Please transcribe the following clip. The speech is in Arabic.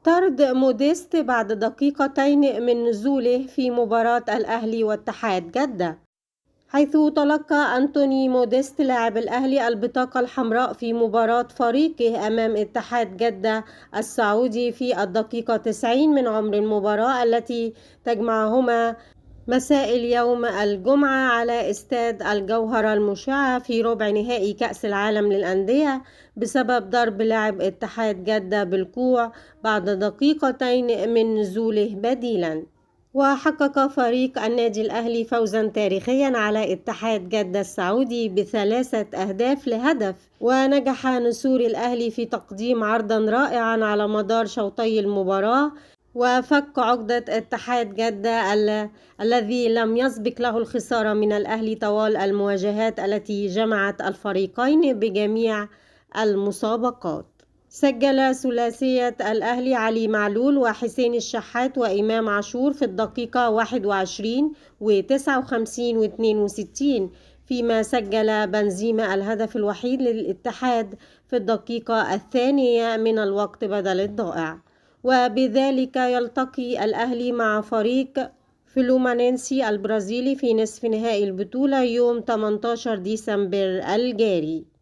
طرد موديست بعد دقيقتين من نزوله في مباراة الأهلي واتحاد جدة، حيث تلقى أنتوني موديست لاعب الأهلي البطاقة الحمراء في مباراة فريقه أمام اتحاد جدة السعودي في الدقيقة 90 من عمر المباراة التي تجمعهما مساء اليوم الجمعة على استاد الجوهرة المشعة في ربع نهائي كأس العالم للأندية بسبب ضرب لاعب اتحاد جدة بالكوع بعد دقيقتين من نزوله بديلا. وحقق فريق النادي الأهلي فوزا تاريخيا على اتحاد جدة السعودي ب3 أهداف لهدف، ونجح نسور الأهلي في تقديم عرضا رائعا على مدار شوطي المباراة وفك عقدة اتحاد جدة الذي لم يسبق له الخسارة من الأهلي طوال المواجهات التي جمعت الفريقين بجميع المسابقات. سجل ثلاثية الأهلي علي معلول وحسين الشحات وإمام عاشور في الدقيقة 21 و59 و62، فيما سجل بنزيما الهدف الوحيد للاتحاد في الدقيقة 2 من الوقت بدل الضائع. وبذلك يلتقي الأهلي مع فريق فلومينينسي البرازيلي في نصف نهائي البطولة يوم 18 ديسمبر الجاري.